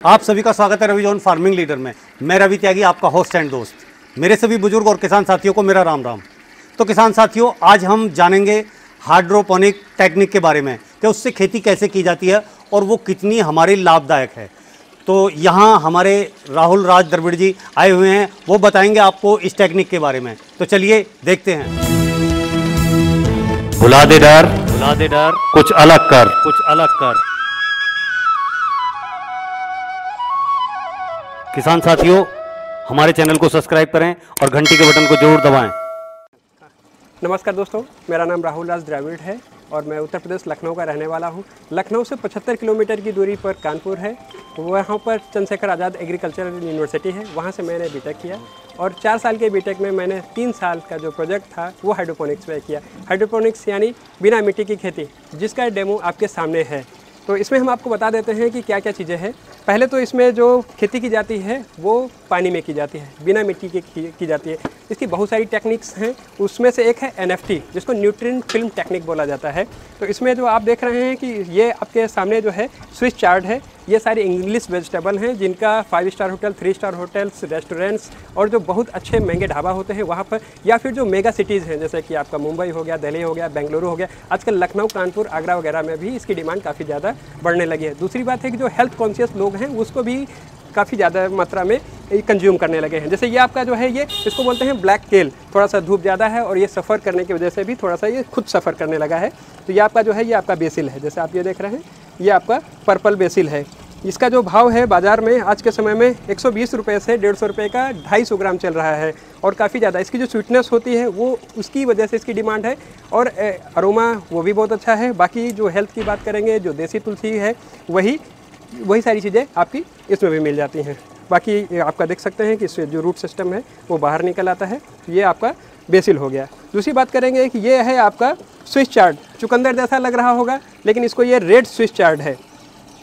आप सभी का स्वागत है रवि जॉन फार्मिंग लीडर में। मैं रवि त्यागी, आपका होस्ट एंड दोस्त। मेरे सभी बुजुर्ग और किसान साथियों को मेरा राम राम। तो किसान साथियों, आज हम जानेंगे हाइड्रोपोनिक टेक्निक के बारे में कि उससे खेती कैसे की जाती है और वो कितनी हमारे लाभदायक है। तो यहाँ हमारे राहुल राज द्रविड़ जी आए हुए हैं, वो बताएंगे आपको इस टेक्निक के बारे में। तो चलिए देखते हैं। भुला दे डर, कुछ अलग कर। किसान साथियों, हमारे चैनल को सब्सक्राइब करें और घंटी के बटन को जरूर दबाएं। नमस्कार दोस्तों, मेरा नाम राहुल राज द्रविड़ है और मैं उत्तर प्रदेश लखनऊ का रहने वाला हूँ। लखनऊ से 75 किलोमीटर की दूरी पर कानपुर है, वहाँ पर चंद्रशेखर आज़ाद एग्रीकल्चरल यूनिवर्सिटी है, वहाँ से मैंने बीटेक किया और 4 साल के बीटेक में मैंने 3 साल का जो प्रोजेक्ट था वो हाइड्रोपोनिक्स में किया। हाइड्रोपोनिक्स यानी बिना मिट्टी की खेती, जिसका डेमो आपके सामने है। तो इसमें हम आपको बता देते हैं कि क्या क्या चीज़ें हैं। पहले तो इसमें जो खेती की जाती है वो पानी में की जाती है, बिना मिट्टी के की जाती है। इसकी बहुत सारी टेक्निक्स हैं, उसमें से एक है NFT, जिसको न्यूट्रिएंट फिल्म टेक्निक बोला जाता है। तो इसमें जो आप देख रहे हैं कि ये आपके सामने जो है स्विच चार्ट है, ये सारे इंग्लिश वेजिटेबल हैं जिनका 5 star hotel, 3 star hotels, restaurants और जो बहुत अच्छे महंगे ढाबा होते हैं वहाँ पर, या फिर जो मेगा सिटीज़ हैं जैसे कि आपका मुंबई हो गया, दिल्ली हो गया, बेंगलुरु हो गया, आजकल लखनऊ, कानपुर, आगरा वगैरह में भी इसकी डिमांड काफ़ी ज़्यादा बढ़ने लगी है। दूसरी बात है कि जो हेल्थ कॉन्शियस लोग हैं उसको भी काफ़ी ज़्यादा मात्रा में कंज्यूम करने लगे हैं। जैसे ये आपका जो है, ये इसको बोलते हैं ब्लैक केल। थोड़ा सा धूप ज़्यादा है और ये सफ़र करने की वजह से भी थोड़ा सा ये खुद सफ़र करने लगा है। तो ये आपका जो है, ये आपका बेसिल है, जैसे आप ये देख रहे हैं, ये आपका पर्पल बेसिल है। इसका जो भाव है बाज़ार में आज के समय में 120 रुपये से 150 रुपये का 250 ग्राम चल रहा है और काफ़ी ज़्यादा इसकी जो स्वीटनेस होती है वो उसकी वजह से इसकी डिमांड है और अरोमा वो भी बहुत अच्छा है। बाकी जो हेल्थ की बात करेंगे, जो देसी तुलसी है वही सारी चीज़ें आपकी इसमें भी मिल जाती हैं। बाकी आपका देख सकते हैं कि इससे जो रूट सिस्टम है वो बाहर निकल आता है। ये आपका बेसिल हो गया। दूसरी बात करेंगे कि ये है आपका स्विच चार्ट। चुकंदर जैसा लग रहा होगा लेकिन इसको ये रेड स्विच चार्ट है।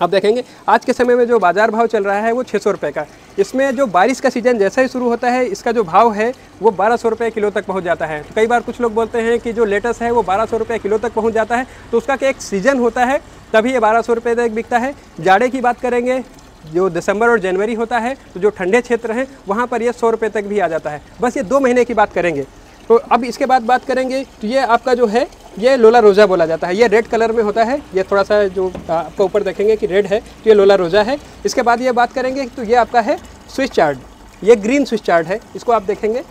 आप देखेंगे आज के समय में जो बाज़ार भाव चल रहा है वो 600 रुपये का। इसमें जो बारिश का सीज़न जैसा ही शुरू होता है, इसका जो भाव है वो 1200 रुपये किलो तक पहुंच जाता है। तो कई बार कुछ लोग बोलते हैं कि जो लेटस है वो 1200 रुपये किलो तक पहुंच जाता है, तो उसका क्या एक सीज़न होता है, तभी ये 1200 रुपये तक बिकता है। जाड़े की बात करेंगे, जो दिसंबर और जनवरी होता है, तो जो ठंडे क्षेत्र हैं वहाँ पर ये 100 रुपये तक भी आ जाता है। बस ये 2 महीने की बात करेंगे। तो अब इसके बाद बात करेंगे तो ये आपका जो है, ये लोला रोज़ा बोला जाता है। ये रेड कलर में होता है, ये थोड़ा सा जो आपका ऊपर देखेंगे कि रेड है, तो ये लोला रोज़ा है। इसके बाद ये बात करेंगे तो ये आपका है स्विच चार्ट, ये ग्रीन स्विच चार्ट है। इसको आप देखेंगे,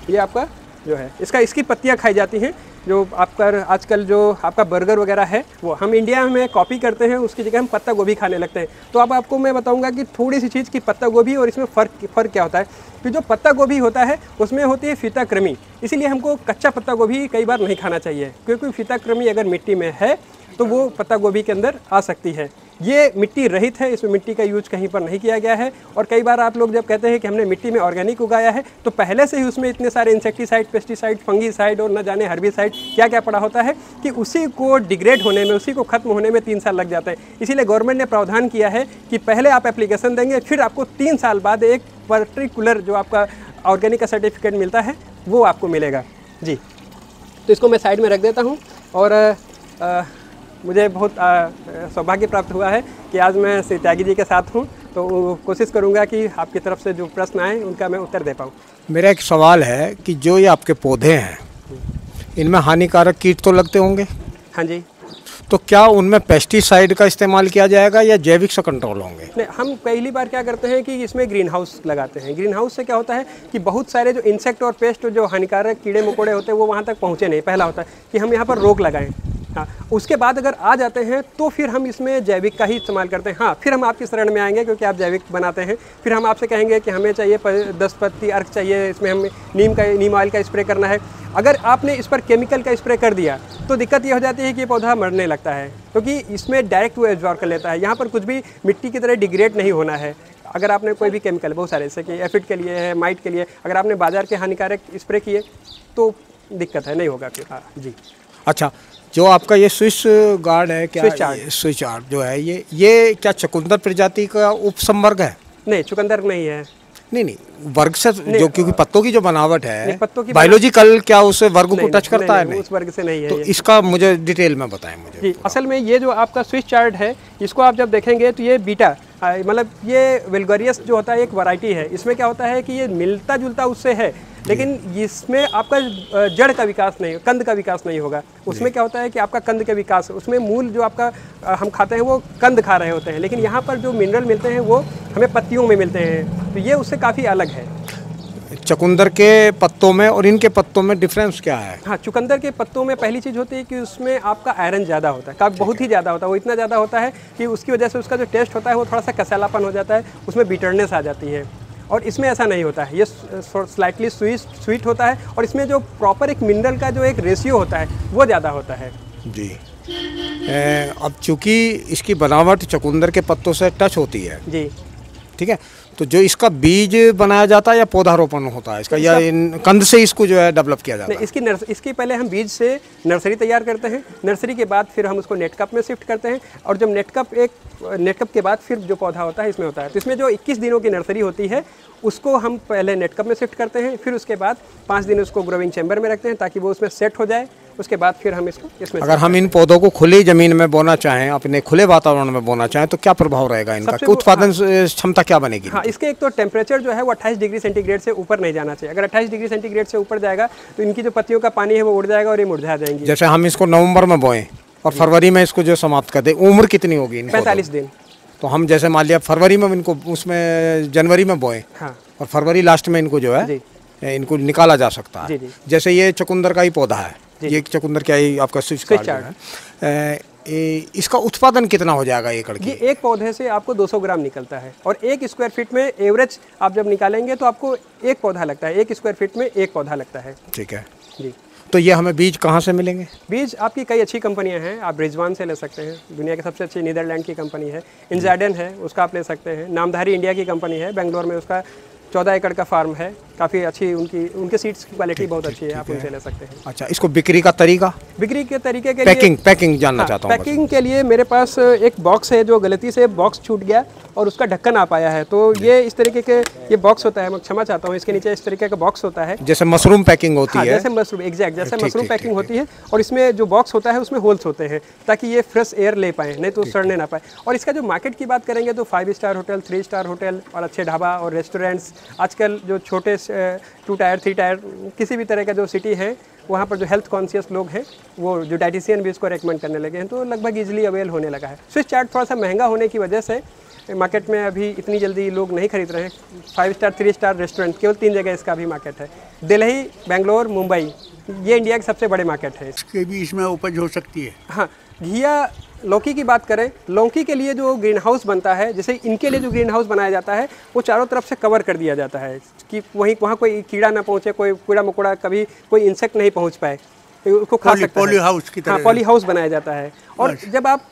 ये आपका जो है इसकी पत्तियाँ खाई जाती हैं। जो आपका आजकल जो आपका बर्गर वगैरह है वो हम इंडिया में कॉपी करते हैं, उसकी जगह हम पत्ता गोभी खाने लगते हैं। तो अब आपको मैं बताऊंगा कि थोड़ी सी चीज़ की पत्ता गोभी और इसमें फ़र्क क्या होता है। कि जो पत्ता गोभी होता है उसमें होती है फीता कृमि, इसीलिए हमको कच्चा पत्ता गोभी कई बार नहीं खाना चाहिए, क्योंकि फीता कृमि अगर मिट्टी में है तो वो पत्ता गोभी के अंदर आ सकती है। ये मिट्टी रहित है, इसमें मिट्टी का यूज कहीं पर नहीं किया गया है। और कई बार आप लोग जब कहते हैं कि हमने मिट्टी में ऑर्गेनिक उगाया है, तो पहले से ही उसमें इतने सारे इंसेक्टिसाइड, पेस्टिसाइड, फंगीसाइड और न जाने हर्बिसाइड क्या क्या पड़ा होता है कि उसी को डिग्रेड होने में, उसी को खत्म होने में 3 साल लग जाता है। इसीलिए गवर्नमेंट ने प्रावधान किया है कि पहले आप एप्लीकेशन देंगे, फिर आपको 3 साल बाद एक पर्टिकुलर जो आपका ऑर्गेनिक का सर्टिफिकेट मिलता है वो आपको मिलेगा जी। तो इसको मैं साइड में रख देता हूँ और मुझे बहुत सौभाग्य प्राप्त हुआ है कि आज मैं श्री त्यागी जी के साथ हूँ। तो कोशिश करूँगा कि आपकी तरफ से जो प्रश्न आए उनका मैं उत्तर दे पाऊँ। मेरा एक सवाल है कि जो ये आपके पौधे हैं, इनमें हानिकारक कीट तो लगते होंगे? हाँ जी। तो क्या उनमें पेस्टिसाइड का इस्तेमाल किया जाएगा या जैविक से कंट्रोल होंगे? नहीं, हम पहली बार क्या करते हैं कि इसमें ग्रीन हाउस लगाते हैं। ग्रीन हाउस से क्या होता है कि बहुत सारे जो इंसेक्ट और पेस्ट, जो हानिकारक कीड़े मकोड़े होते हैं, वो वहाँ तक पहुँचे नहीं। पहला होता है कि हम यहाँ पर रोक लगाएं। हाँ, उसके बाद अगर आ जाते हैं तो फिर हम इसमें जैविक का ही इस्तेमाल करते हैं। हाँ, फिर हम आपकी शरण में आएंगे क्योंकि आप जैविक बनाते हैं। फिर हम आपसे कहेंगे कि हमें चाहिए 10 पत्ती अर्क चाहिए, इसमें हमें नीम ऑयल का स्प्रे करना है। अगर आपने इस पर केमिकल का स्प्रे कर दिया तो दिक्कत ये हो जाती है कि ये पौधा मरने लगता है, क्योंकि इसमें डायरेक्ट वो एब्जॉर्ब कर लेता है। यहाँ पर कुछ भी मिट्टी की तरह डिग्रेड नहीं होना है। अगर आपने कोई भी केमिकल, बहुत सारे जैसे कि एफिड के लिए है, माइट के लिए, अगर आपने बाजार के हानिकारक स्प्रे किए तो दिक्कत है, नहीं होगा फिर। हाँ जी। अच्छा, जो आपका ये स्विच गार्ड है, क्या स्विच चार्ट जो है, ये क्या चुकंदर प्रजाति का उपसंवर्ग है? नहीं, चुकंदर नहीं है। नहीं, वर्ग से जो, क्योंकि पत्तों की जो बनावट है, पत्तों की बायोलॉजिकल, क्या उस वर्ग को टच करता है? नहीं, उस वर्ग से नहीं है। तो इसका मुझे डिटेल में बताएं मुझे। जी, असल में ये जो आपका स्विच चार्ट है, इसको आप जब देखेंगे तो ये बीटा मतलब ये वेलगोरियस जो होता है एक वैरायटी है। इसमें क्या होता है कि ये मिलता जुलता उससे है, लेकिन इसमें आपका जड़ का विकास नहीं, कंद का विकास नहीं होगा। उसमें क्या होता है कि आपका कंद के विकास, उसमें मूल जो आपका हम खाते हैं वो कंद खा रहे होते हैं, लेकिन यहाँ पर जो मिनरल मिलते हैं वो हमें पत्तियों में मिलते हैं, तो ये उससे काफ़ी अलग है। चुकंदर के पत्तों में और इनके पत्तों में डिफरेंस क्या है? हाँ, चुकंदर के पत्तों में पहली चीज़ होती है कि उसमें आपका आयरन ज़्यादा होता है, बहुत ही ज़्यादा होता है। वो इतना ज़्यादा होता है कि उसकी वजह से उसका जो टेस्ट होता है वो थोड़ा सा कसैलापन हो जाता है, उसमें बिटरनेस आ जाती है। और इसमें ऐसा नहीं होता है, ये स्लाइटली स्वीट होता है, और इसमें जो प्रॉपर एक मिनरल का जो एक रेशियो होता है वो ज़्यादा होता है जी। अब चूँकि इसकी बनावट चुकंदर के पत्तों से टच होती है जी, ठीक है, तो जो इसका बीज बनाया जाता है या पौधारोपण होता है इसका, या कंद से इसको जो है डेवलप किया जाता है? इसकी पहले हम बीज से नर्सरी तैयार करते हैं, नर्सरी के बाद फिर हम उसको नेट कप में शिफ्ट करते हैं, और जब नेट कप के बाद फिर जो पौधा होता है इसमें होता है। तो इसमें जो 21 दिनों की नर्सरी होती है उसको हम पहले नेट कप में शिफ्ट करते हैं, फिर उसके बाद 5 दिन उसको ग्रोविंग चैम्बर में रखते हैं ताकि वो उसमें सेट हो जाए। उसके बाद फिर हम इसको इसमें, अगर हम इन पौधों को खुली ज़मीन में बोना चाहें, अपने खुले वातावरण में बोना चाहें, तो क्या प्रभाव रहेगा इनका? उत्पादन क्षमता क्या बनेगी? हाँ, इसके एक तो टेम्परेचर जो है वो 28 डिग्री सेंटीग्रेड से ऊपर नहीं जाना चाहिए। अगर 28 डिग्री सेंटीग्रेड से ऊपर जाएगा तो इनकी जो पत्तियों का पानी है वो उड़ जाएगा और ये मुरझा जाएंगी। जैसे हम इसको नवंबर में बोएं और फरवरी में इसको जो समाप्त कर दें, उम्र कितनी होगी? 45 दिन। तो हम जैसे मान लिया फरवरी में इनको, उसमें जनवरी में बोएं, हाँ, और फरवरी लास्ट में इनको जो है इनको निकाला जा सकता है। जैसे ये चुकंदर का ही पौधा है, ये चुकंदर क्या ही आपका स्विच कार्ड है, इसका उत्पादन कितना हो जाएगा एकड़ की? ये एक पौधे से आपको 200 ग्राम निकलता है, और 1 स्क्वायर फीट में एवरेज आप जब निकालेंगे तो आपको एक पौधा लगता है, 1 स्क्वायर फीट में एक पौधा लगता है। ठीक है जी। तो ये हमें बीज कहाँ से मिलेंगे? बीज आपकी कई अच्छी कंपनियां हैं, आप रिजवान से ले सकते हैं, दुनिया की सबसे अच्छी नीदरलैंड की कंपनी है। इंजार्डन है, उसका आप ले सकते हैं। नामधारी इंडिया की कंपनी है, बेंगलोर में उसका 14 एकड़ का फार्म है, काफ़ी अच्छी उनके सीड्स की क्वालिटी बहुत अच्छी है, आप उनसे ले सकते हैं। अच्छा, इसको बिक्री का तरीका? बिक्री के तरीके के पैकिंग जानना चाहता हूँ। पैकिंग के लिए मेरे पास एक बॉक्स है जो गलती से बॉक्स छूट गया और उसका ढक्कन आ पाया है, तो ये इस तरीके के ये बॉक्स होता है, मैं क्षमा चाहता हूँ, इसके नीचे इस तरीके का बॉक्स होता है, जैसे मशरूम पैकिंग होती है। जैसे मशरूम, एग्जैक्ट जैसे मशरूम पैकिंग होती है, और इसमें जो बॉक्स होता है उसमें होल्स होते हैं ताकि ये फ्रेश एयर ले पाए, नहीं तो सड़ने ना पाए। और इसका जो मार्केट की बात करेंगे तो 5 स्टार होटल, 3 स्टार होटल और अच्छे ढाबा और रेस्टोरेंट्स, आजकल जो छोटे 2 टायर 3 टायर किसी भी तरह का जो सिटी है वहाँ पर जो हेल्थ कॉन्शियस लोग हैं वो जो डाइटिशियन भी इसको रेकमेंड करने लगे हैं, तो लगभग इजीली अवेल होने लगा है। स्विस चार्ट थोड़ा सा महंगा होने की वजह से मार्केट में अभी इतनी जल्दी लोग नहीं खरीद रहे हैं। 5 स्टार 3 स्टार रेस्टोरेंट केवल 3 जगह इसका भी मार्केट है, दिल्ली, बेंगलोर, मुंबई, ये इंडिया के सबसे बड़े मार्केट है। इसके भी इसमें उपज हो सकती है। हाँ, घिया लौकी की बात करें, लौकी के लिए जो ग्रीन हाउस बनता है, जैसे इनके लिए जो ग्रीन हाउस बनाया जाता है वो चारों तरफ से कवर कर दिया जाता है कि वहाँ कोई कीड़ा ना पहुँचे, कोई कीड़ा मकोड़ा, कभी कोई इंसेक्ट नहीं पहुँच पाए, उसको खा सकता है। पॉली हाउस की तरह। हाँ, पॉली हाउस बनाया जाता है। और जब आप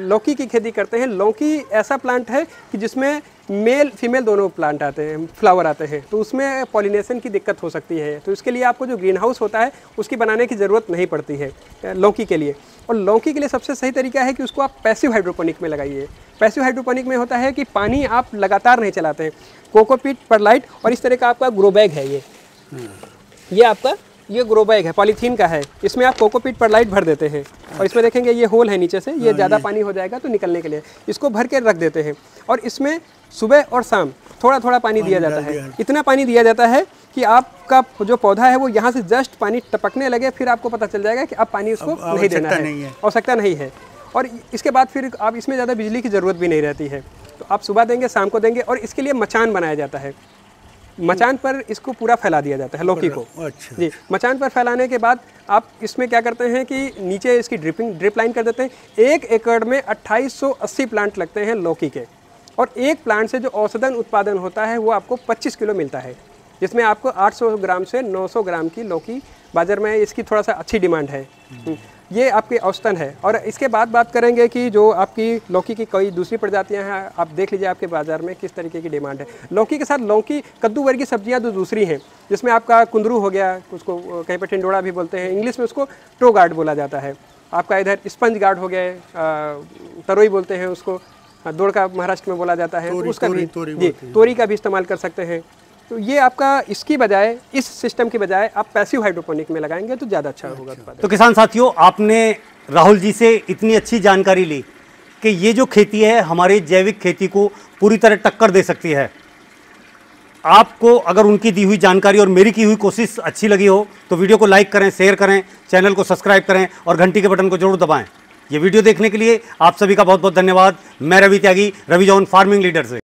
लौकी की खेती करते हैं, लौकी ऐसा प्लांट है कि जिसमें मेल फीमेल दोनों प्लांट आते हैं, फ्लावर आते हैं, तो उसमें पॉलिनेशन की दिक्कत हो सकती है, तो इसके लिए आपको जो ग्रीन हाउस होता है उसकी बनाने की ज़रूरत नहीं पड़ती है लौकी के लिए। और लौकी के लिए सबसे सही तरीका है कि उसको आप पैसिव हाइड्रोपोनिक में लगाइए। पैसिव हाइड्रोपोनिक में होता है कि पानी आप लगातार नहीं चलाते हैं, कोकोपीट, परलाइट और इस तरह का आपका ग्रो बैग है, ये आपका ये ग्रो बैग है, पॉलीथीन का है, इसमें आप कोकोपीट परलाइट भर देते हैं और इसमें देखेंगे ये होल है नीचे से, ये ज़्यादा पानी हो जाएगा तो निकलने के लिए इसको भर के रख देते हैं। और इसमें सुबह और शाम थोड़ा थोड़ा पानी दिया जाता है, इतना पानी दिया जाता है कि आपका जो पौधा है वो यहाँ से जस्ट पानी टपकने लगे, फिर आपको पता चल जाएगा कि अब पानी इसको नहीं देना है, आवश्यकता नहीं है। और इसके बाद फिर आप इसमें ज़्यादा बिजली की ज़रूरत भी नहीं रहती है, तो आप सुबह देंगे, शाम को देंगे। और इसके लिए मचान बनाया जाता है, मचान पर इसको पूरा फैला दिया जाता है लौकी को। अच्छा। जी, मचान पर फैलाने के बाद आप इसमें क्या करते हैं कि नीचे इसकी ड्रिप लाइन कर देते हैं। 1 एकड़ में 2880 प्लांट लगते हैं लौकी के, और एक प्लांट से जो औसतन उत्पादन होता है वो आपको 25 किलो मिलता है, जिसमें आपको 800 ग्राम से 900 ग्राम की लौकी बाज़ार में इसकी थोड़ा सा अच्छी डिमांड है। ये आपके औसतन है। और इसके बाद बात करेंगे कि जो आपकी लौकी की कई दूसरी प्रजातियां हैं, आप देख लीजिए आपके बाज़ार में किस तरीके की डिमांड है। लौकी के साथ लौकी कद्दू वर्गीय सब्जियां जो दूसरी हैं, जिसमें आपका कुंदरू हो गया, उसको कहीं पर टिंडोड़ा भी बोलते हैं, इंग्लिश में उसको टो गार्ड बोला जाता है। आपका इधर स्पंज गार्ड हो गए, तरोई बोलते हैं उसको, दौड़ का महाराष्ट्र में बोला जाता है, तो उसका भी जी तोरी का भी इस्तेमाल कर सकते हैं। तो ये आपका इसकी बजाय, इस सिस्टम की बजाय आप पैसिव हाइड्रोपोनिक में लगाएंगे तो ज़्यादा अच्छा होगा। तो किसान साथियों, आपने राहुल जी से इतनी अच्छी जानकारी ली कि ये जो खेती है हमारे जैविक खेती को पूरी तरह टक्कर दे सकती है। आपको अगर उनकी दी हुई जानकारी और मेरी की हुई कोशिश अच्छी लगी हो तो वीडियो को लाइक करें, शेयर करें, चैनल को सब्सक्राइब करें और घंटी के बटन को जरूर दबाएं। ये वीडियो देखने के लिए आप सभी का बहुत बहुत धन्यवाद। मैं रवि त्यागी, रवि जॉन फार्मिंग लीडर से।